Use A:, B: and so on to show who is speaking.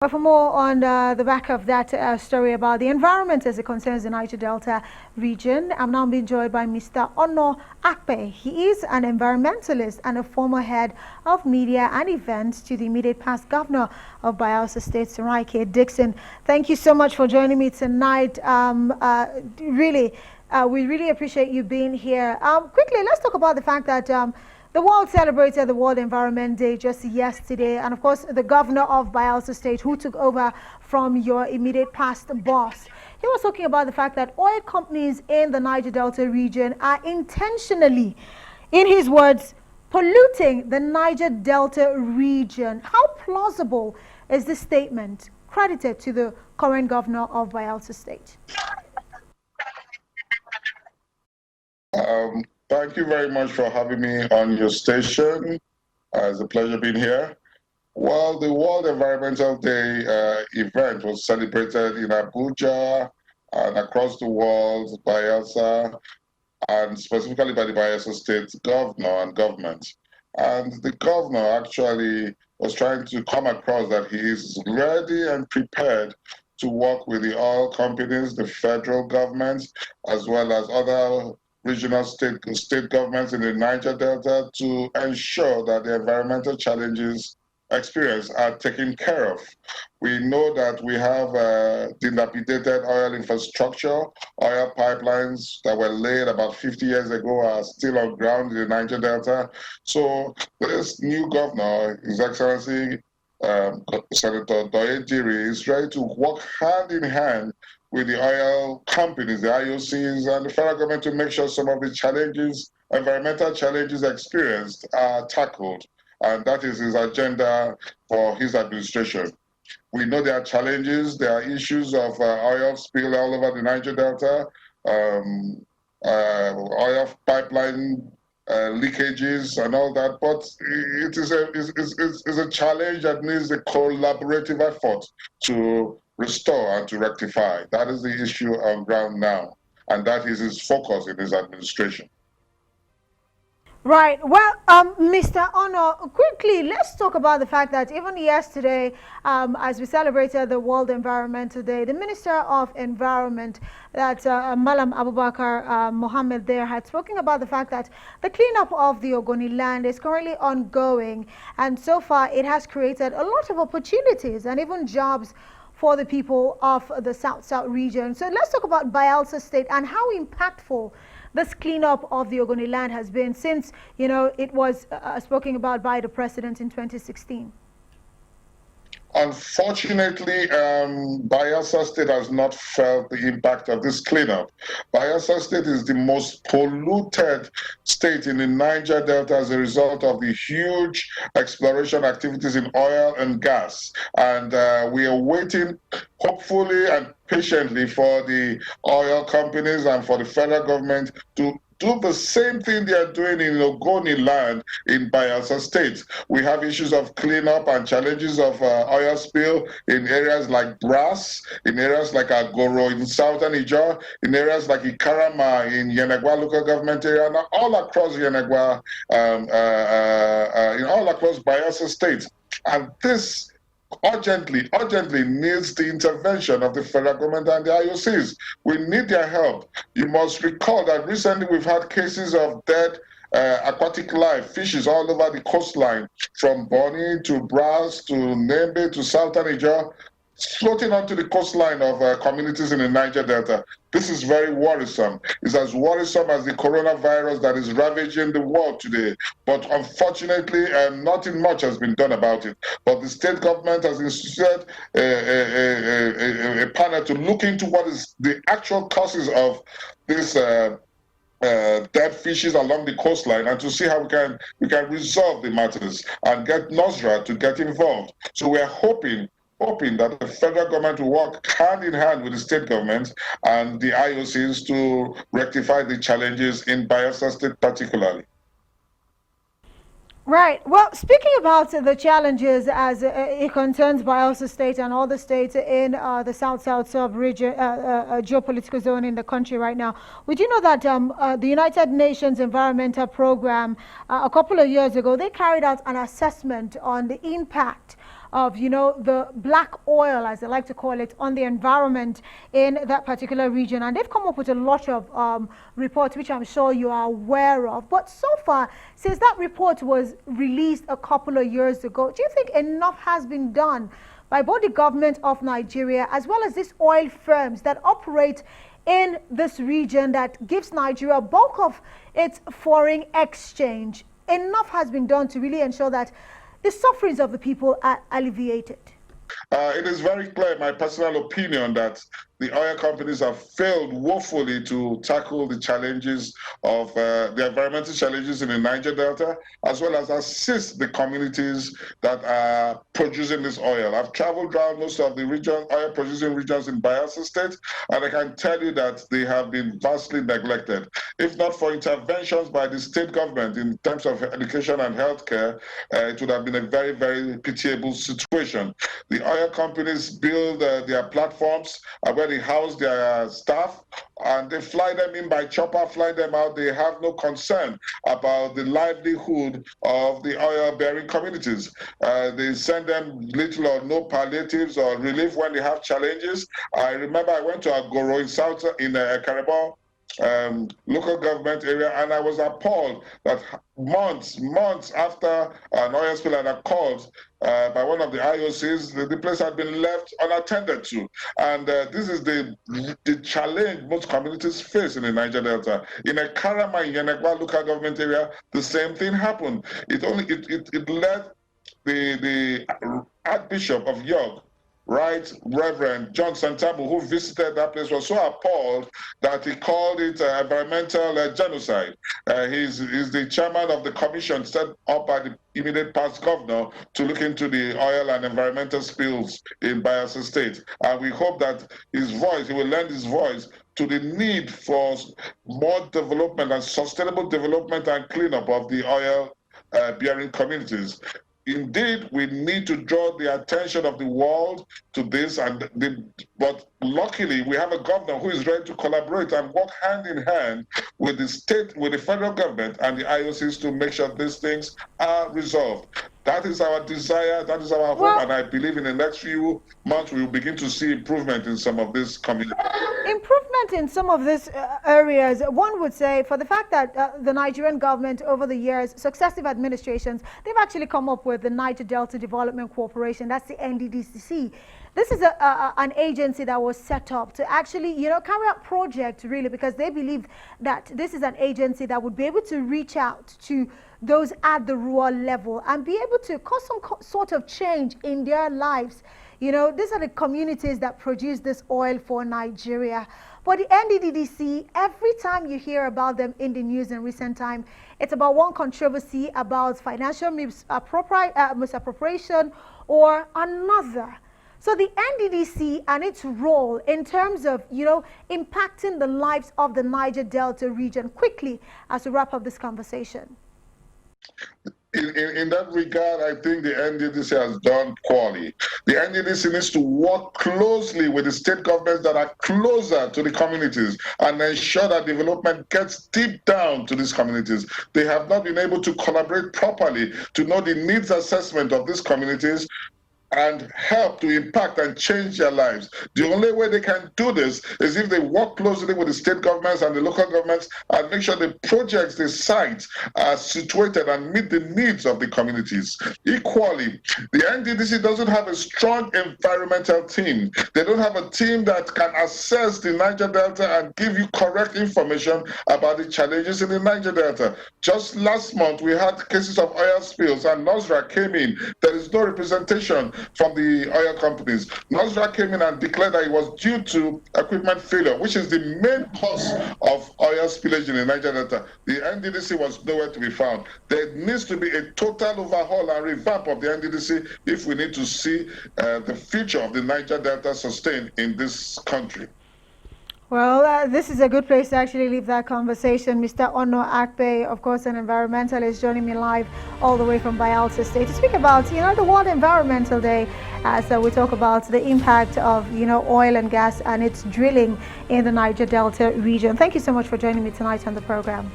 A: But for more on the back of that story about the environment as it concerns the Niger Delta region, I'm now being joined by Mr. Ono Akpe. He is an environmentalist and a former head of media and events to the immediate past governor of Bayelsa State, Saraike Dixon. Thank you so much for joining me tonight. We really appreciate you being here. Quickly, let's talk about the fact that the world celebrated the World Environment Day just yesterday, and of course the governor of Bayelsa State, who took over from your immediate past boss, he was talking about the fact that oil companies in the Niger Delta region are intentionally, in his words, polluting the Niger Delta region. How plausible is this statement credited to the current governor of Bayelsa State?
B: Thank you very much for having me on your station. It's a pleasure being here. Well, the World Environmental Day event was celebrated in Abuja and across the world, Bayelsa, and specifically by the Bayelsa State governor and government. And the governor actually was trying to come across that he is ready and prepared to work with the oil companies, the federal government, as well as other regional state governments in the Niger Delta to ensure that the environmental challenges experienced are taken care of. We know that we have dilapidated oil infrastructure. Oil pipelines that were laid about 50 years ago are still on ground in the Niger Delta. So this new governor, His Excellency Senator Doyediri, is ready to work hand in hand with the oil companies, the IOCs, and the federal government to make sure some of the challenges, environmental challenges experienced are tackled. And that is his agenda for his administration. We know there are challenges, there are issues of oil spill all over the Niger Delta, oil pipeline leakages and all that, but it is a challenge that needs a collaborative effort to restore and to rectify. That is the issue on ground now, and that is his focus in his administration.
A: Right. Well, Mr. Ono, quickly, let's talk about the fact that even yesterday, as we celebrated the World Environmental Day, the Minister of Environment, that Malam Abubakar Mohammed there, had spoken about the fact that the cleanup of the Ogoni land is currently ongoing, and so far it has created a lot of opportunities and even jobs for the people of the South-South region. So let's talk about Bayelsa State and how impactful this cleanup of the Ogoni land has been since, you know, it was spoken about by the president in 2016.
B: Unfortunately, Bayelsa State has not felt the impact of this cleanup. Bayelsa State is the most polluted state in the Niger Delta as a result of the huge exploration activities in oil and gas. And we are waiting, hopefully and patiently, for the oil companies and for the federal government to do the same thing they are doing in Ogoni land in Bayelsa State. We have issues of cleanup and challenges of oil spill in areas like Brass, in areas like Agoro in southern Ijaw, in areas like Ikarama in Yenagwa local government area, and all across Yenagwa, all across Bayelsa State. And this urgently needs the intervention of the federal government and the IOCs. We need their help. You must recall that recently we've had cases of dead aquatic life, fishes all over the coastline, from Bonny to Brass to Nembe to Southern Ijaw, floating onto the coastline of communities in the Niger Delta. This is very worrisome. It's as worrisome as the coronavirus that is ravaging the world today. But unfortunately, nothing much has been done about it. But the state government has instituted a panel to look into what is the actual causes of this dead fishes along the coastline, and to see how we can resolve the matters and get NOSRA to get involved. So we are hoping that the federal government will work hand in hand with the state government and the IOCs to rectify the challenges in Bayelsa State particularly.
A: Right. Well, speaking about the challenges as it concerns Bayelsa State and all the states in the South-South sub-region, geopolitical zone in the country right now, we do know that the United Nations Environmental Program, a couple of years ago, they carried out an assessment on the impact of, the black oil, as they like to call it, on the environment in that particular region. And they've come up with a lot of reports, which I'm sure you are aware of. But so far, since that report was released a couple of years ago, do you think enough has been done by both the government of Nigeria as well as these oil firms that operate in this region that gives Nigeria bulk of its foreign exchange? Enough has been done to really ensure that the sufferings of the people are alleviated?
B: It is very clear, in my personal opinion, that the oil companies have failed woefully to tackle the challenges of the environmental challenges in the Niger Delta, as well as assist the communities that are producing this oil. I've traveled around most of the oil producing regions in Bayelsa State, and I can tell you that they have been vastly neglected. If not for interventions by the state government in terms of education and healthcare, it would have been a very, very pitiable situation. The oil companies build their platforms where they house their staff, and they fly them in by chopper, fly them out. They have no concern about the livelihood of the oil-bearing communities. They send them little or no palliatives or relief when they have challenges. I remember I went to Agoro in South in Carabao local government area, and I was appalled that months after an oil spill had occurred by one of the IOCs, the place had been left unattended to. And this is the challenge most communities face in the Niger Delta. In a Karama, in Yenegwa local government area, the same thing happened. It led the Archbishop of York, Right Reverend John Santamu, who visited that place, was so appalled that he called it environmental genocide. He's the chairman of the commission set up by the immediate past governor to look into the oil and environmental spills in Bayelsa State. And we hope that he will lend his voice to the need for more development and sustainable development and cleanup of the oil-bearing communities. Indeed, we need to draw the attention of the world to this, but luckily we have a governor who is ready to collaborate and work hand in hand with the state, with the federal government and the IOCs to make sure these things are resolved. That is our desire, that is our hope, and I believe in the next few months we will begin to see improvement in some of these communities.
A: Improvement in some of these areas, one would say, for the fact that the Nigerian government over the years, successive administrations, they've actually come up with the Niger Delta Development Corporation, that's the NDDCC. This is an agency that was set up to actually, carry out projects really, because they believe that this is an agency that would be able to reach out to those at the rural level and be able to cause some sort of change in their lives. These are the communities that produce this oil for Nigeria. But the NDDC, every time you hear about them in the news in recent time, it's about one controversy about financial misappropriation or another. So the NDDC and its role in terms of, impacting the lives of the Niger Delta region, quickly as we wrap up this conversation.
B: In that regard, I think the NDDC has done poorly. The NDDC needs to work closely with the state governments that are closer to the communities and ensure that development gets deep down to these communities. They have not been able to collaborate properly to know the needs assessment of these communities and help to impact and change their lives. The only way they can do this is if they work closely with the state governments and the local governments and make sure the projects they cite are situated and meet the needs of the communities. Equally, the NDDC doesn't have a strong environmental team. They don't have a team that can assess the Niger Delta and give you correct information about the challenges in the Niger Delta. Just last month, we had cases of oil spills and NOSRA came in. There is no representation from the oil companies. NOSRA came in and declared that it was due to equipment failure, which is the main cause of oil spillage in the Niger Delta. The NDDC was nowhere to be found. There needs to be a total overhaul and revamp of the NDDC if we need to see the future of the Niger Delta sustained in this country.
A: Well, this is a good place to actually leave that conversation. Mr. Ono Akpe, of course, an environmentalist, joining me live all the way from Bayelsa State to speak about, the World Environmental Day, as we talk about the impact of, oil and gas and its drilling in the Niger Delta region. Thank you so much for joining me tonight on the program.